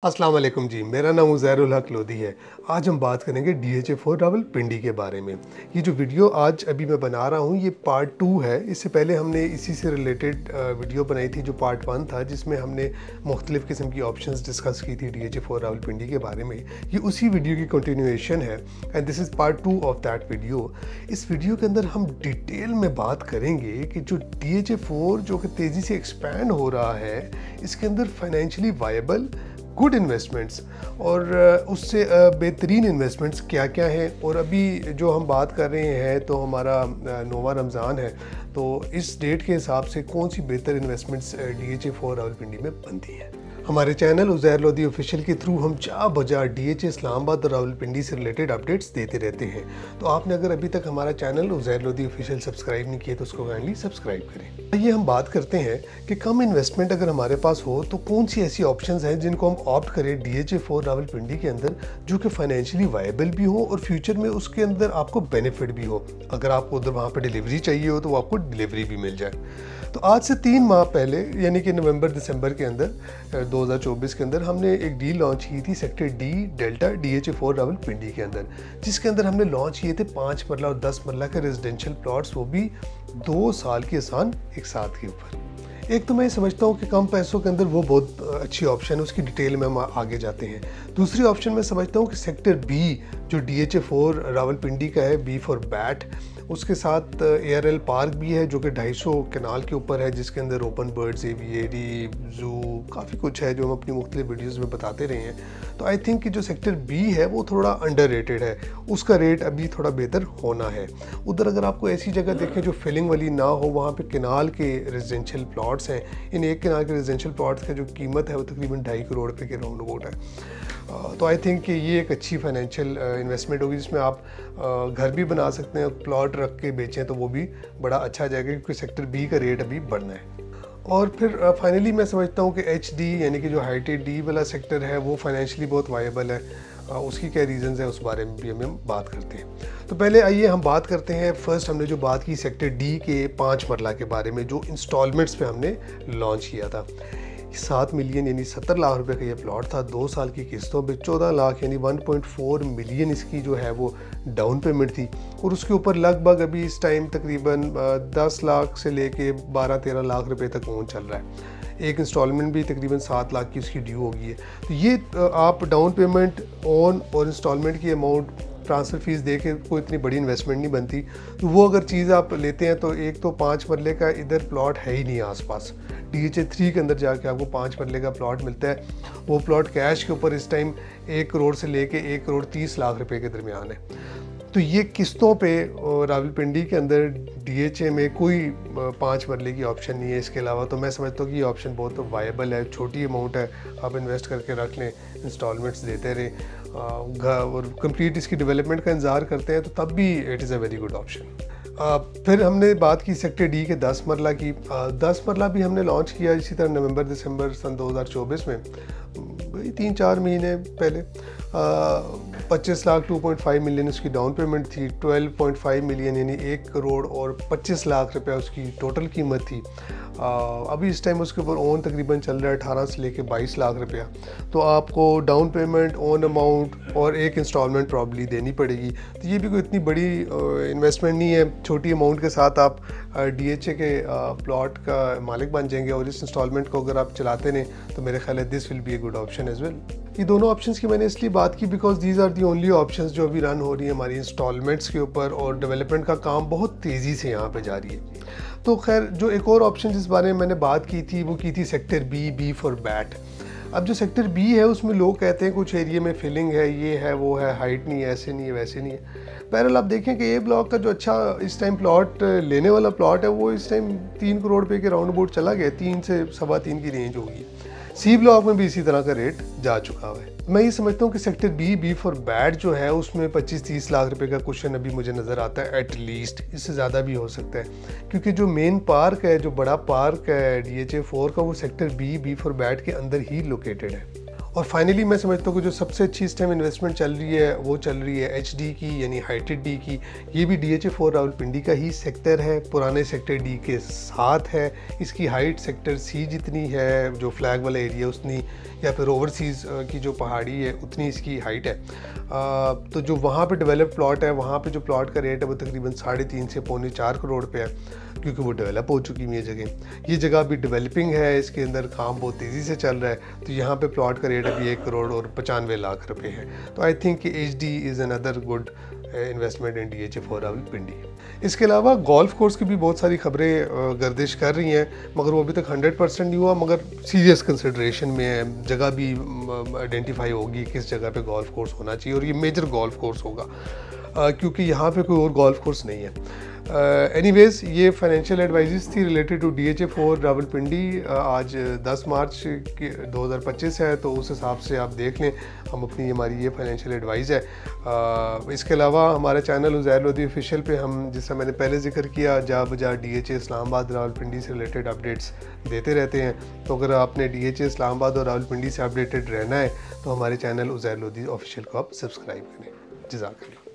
अस्सलाम वालेकुम जी, मेरा नाम उज़ैरुल हक लोधी है। आज हम बात करेंगे DHA4 रावलपिंडी के बारे में। ये जो वीडियो आज अभी मैं बना रहा हूँ ये पार्ट 2 है। इससे पहले हमने इसी से रिलेटेड वीडियो बनाई थी जो पार्ट 1 था, जिसमें हमने मुख्तलिफ़ किस्म की ऑप्शंस डिस्कस की थी DHA4 रावलपिंडी के बारे में। ये उसी वीडियो की कंटिन्यूएशन है and this is part 2 of that video. इस वीडियो के अंदर हम डिटेल में बात करेंगे कि जो DHA4 जो कि तेज़ी से एक्सपैंड हो रहा है, इसके अंदर फाइनेंशियली वायबल गुड इन्वेस्टमेंट्स और उससे बेहतरीन इन्वेस्टमेंट्स क्या क्या हैं। और अभी जो हम बात कर रहे हैं तो हमारा नोवा रमज़ान है, तो इस डेट के हिसाब से कौन सी बेहतर इन्वेस्टमेंट्स DHA4 रावलपिंडी में बनती हैं। हमारे चैनल उज़ैर लोधी ऑफिशियल के थ्रू हम जा बजा DHA इस्लामाबाद और रावलपिंडी से रिलेटेड अपडेट्स देते रहते हैं। तो आपने अगर अभी तक हमारा channel Uzair Lodhi official subscribe नहीं किया तो उसको काइंडली सब्सक्राइब करें। आइए हम बात करते हैं कि कम इन्वेस्टमेंट अगर हमारे पास हो तो कौन सी ऐसी ऑप्शंस हैं जिनको हम ऑप्ट करें DHA4 रावलपिंडी के अंदर, जो कि फाइनेंशियली वायबल भी हो और फ्यूचर में उसके अंदर आपको बेनिफिट भी हो। अगर आपको उधर वहाँ पर डिलीवरी चाहिए हो तो आपको डिलीवरी भी मिल जाए। तो आज से 3 माह पहले यानी कि नवंबर दिसंबर के अंदर 2024 के अंदर हमने एक डील लॉन्च की थी sector D delta DHA4 Rawalpindi के अंदर, जिसके अंदर हमने लॉन्च किए थे 5 मरला और 10 मरला के रेजिडेंशियल प्लॉट्स, वो भी 2 साल के आसान एक साथ के ऊपर। एक तो मैं समझता हूँ कि कम पैसों के अंदर वो बहुत अच्छी ऑप्शन है, उसकी डिटेल में हम आगे जाते हैं। दूसरी ऑप्शन मैं समझता हूँ कि सेक्टर बी जो DHA4 रावलपिंडी का है, बी फॉर बैट, उसके साथ ARL पार्क भी है जो कि 250 कनाल के ऊपर है, जिसके अंदर ओपन बर्ड्स, एवियरी, जू, काफ़ी कुछ है जो हम अपनी मुख्तलिफ वीडियोज़ में बताते रहे हैं। तो आई थिंक कि जो सेक्टर बी है वो थोड़ा अंडर रेटेड है, उसका रेट अभी थोड़ा बेहतर होना है। उधर अगर आपको ऐसी जगह देखें जो फिलिंग वाली ना हो, वहाँ पे कनाल के रेजिडेंशियल प्लॉट्स हैं। इन एक कनाल के रेजिडेंशियल प्लॉट्स का जो कीमत है वो तकरीबन 2.5 करोड़ रुपये के राउंड अबाउट है। तो आई थिंक कि ये एक अच्छी फाइनेंशियल इन्वेस्टमेंट होगी, जिसमें आप घर भी बना सकते हैं, प्लॉट रख के बेचें तो वो भी बड़ा अच्छा जाएगा, क्योंकि सेक्टर बी का रेट अभी बढ़ना है। और फिर फाइनली मैं समझता हूँ कि HD यानी कि जो हाइटेड डी वाला सेक्टर है वो फाइनेंशियली बहुत वायबल है। उसकी क्या रीज़न्स है उस बारे में भी हम बात करते हैं। तो पहले आइए हम बात करते हैं, फर्स्ट हमने जो बात की सेक्टर डी के 5 मरला के बारे में, जो इंस्टॉलमेंट्स पे हमने लॉन्च किया था। 7 मिलियन यानी 70 लाख रुपए का ये प्लॉट था, 2 साल की किस्तों पे 14 लाख यानी 1.4 मिलियन इसकी जो है वो डाउन पेमेंट थी। और उसके ऊपर लगभग अभी इस टाइम तकरीबन 10 लाख से लेके 12-13 लाख रुपए तक ओन चल रहा है। एक इंस्टॉलमेंट भी तकरीबन 7 लाख की उसकी ड्यू होगी है। तो ये आप डाउन पेमेंट, ओन और इंस्टॉलमेंट की अमाउंट, ट्रांसफ़र फीस दे के कोई इतनी बड़ी इन्वेस्टमेंट नहीं बनती। तो वो अगर चीज़ आप लेते हैं तो एक तो 5 मरले का इधर प्लॉट है ही नहीं आसपास। DHA3 के अंदर जाके आपको 5 मरले का प्लॉट मिलता है। वो प्लॉट कैश के ऊपर इस टाइम 1 करोड़ से लेके 1 करोड़ 30 लाख रुपए के दरमियान है। तो ये किस्तों पे रावलपिंडी के अंदर DHA में कोई 5 मरले की ऑप्शन नहीं है इसके अलावा। तो मैं समझता हूँ कि ये ऑप्शन बहुत वायबल है, छोटी अमाउंट है, आप इन्वेस्ट करके रख लें, इंस्टॉलमेंट्स देते रहें और कंप्लीट इसकी डेवलपमेंट का इंतज़ार करते हैं, तो तब भी it is a very good option. फिर हमने बात की सेक्टर डी के 10 मरला की। 10 मरला भी हमने लॉन्च किया इसी तरह नवंबर दिसंबर सन 2024 में, 3-4 महीने पहले। 25 लाख 2.5 मिलियन उसकी डाउन पेमेंट थी, 12.5 मिलियन यानी 1 करोड़ और 25 लाख रुपया उसकी टोटल कीमत थी। अभी इस टाइम उसके ऊपर ओन तकरीबन चल रहा है 18 से लेके 22 लाख रुपया। तो आपको डाउन पेमेंट, ओन अमाउंट और एक इंस्टॉलमेंट प्रॉब्ली देनी पड़ेगी। तो ये भी कोई इतनी बड़ी इन्वेस्टमेंट नहीं है, छोटी अमाउंट के साथ आप DHA के प्लॉट का मालिक बन जाएंगे। और इस इंस्टॉलमेंट को अगर आप चलाते नहीं तो मेरे ख्याल है this will be a good option as well. ये दोनों ऑप्शंस की मैंने इसलिए बात की because these are the only options जो अभी रन हो रही है हमारी इंस्टॉलमेंट्स के ऊपर, और डेवलपमेंट का काम बहुत तेज़ी से यहाँ पे जा रही है। तो खैर जो एक और ऑप्शन जिस बारे में मैंने बात की थी वो की थी सेक्टर बी फॉर बैट। अब जो सेक्टर बी है उसमें लोग कहते हैं कुछ एरिया में फिलिंग है, ये है, वो है, हाइट नहीं है, ऐसे नहीं है, वैसे नहीं है। बहरहाल आप देखें कि ए ब्लॉक का जो अच्छा इस टाइम प्लॉट लेने वाला प्लॉट है वो इस टाइम 3 करोड़ रुपये के राउंड अबाउट चला गया, 3 से 3.25 की रेंज होगी। सी ब्लॉक में भी इसी तरह का रेट जा चुका है। मैं ये समझता हूँ कि सेक्टर बी फॉर बैट जो है उसमें 25-30 लाख रुपए का क्वेश्चन अभी मुझे नज़र आता है एटलीस्ट, इससे ज़्यादा भी हो सकता है, क्योंकि जो मेन पार्क है, जो बड़ा पार्क है DHA4 का, वो सेक्टर बी फॉर बैट के अंदर ही लोकेटेड है। और फाइनली मैं समझता हूँ कि जो सबसे अच्छी इस टाइम इन्वेस्टमेंट चल रही है वो चल रही है HD की, यानी हाइटेड डी की। ये भी DHA4 रावलपिंडी का ही सेक्टर है, पुराने सेक्टर D के साथ है। इसकी हाइट सेक्टर C जितनी है, जो फ्लैग वाला एरिया उतनी, या फिर ओवरसीज़ की जो पहाड़ी है उतनी इसकी हाइट है। तो जो वहाँ पे डेवलप प्लॉट है, वहाँ पे जो प्लॉट का रेट है वो तकरीबन 3.5 से 3.25 करोड़ पे है, क्योंकि वो डेवलप हो चुकी है ये जगह अभी डेवलपिंग है, इसके अंदर काम बहुत तेज़ी से चल रहा है। तो यहाँ पे प्लॉट का रेट अभी 1 करोड़ और 95 लाख रुपए है। तो I think HD is another good investment in DHA4 Rawalpindi. इसके अलावा गोल्फ कोर्स की भी बहुत सारी खबरें गर्दिश कर रही हैं, मगर वो अभी तक 100% नहीं हुआ, मगर सीरियस कंसिडरेशन में है। जगह भी आइडेंटिफाई होगी किस जगह पे गोल्फ कोर्स होना चाहिए, और ये मेजर गोल्फ कोर्स होगा, क्योंकि यहाँ पे कोई और गोल्फ कोर्स नहीं है। एनीवेज, ये फाइनेंशियल एडवाइजेस थी रिलेटेड टू DHA4 रावलपिंडी। आज 10 मार्च 2025 है, तो उस हिसाब से आप देख लें, हमारी ये फाइनेंशियल एडवाइस है। इसके अलावा हमारा चैनल उज़ैर लोधी ऑफिशियल पे हम, जैसा मैंने पहले जिक्र किया, जा बजा DHA इस्लामाबाद रावलपिंडी से रिलेटेड अपडेट्स देते रहते हैं। तो अगर आपने DHA इस्लामाबाद और रावलपिंडी से अपडेटेड रहना है तो हमारे चैनल उज़ैर लोधी ऑफिशियल को आप सब्सक्राइब करें। जज़ाकल्लाह।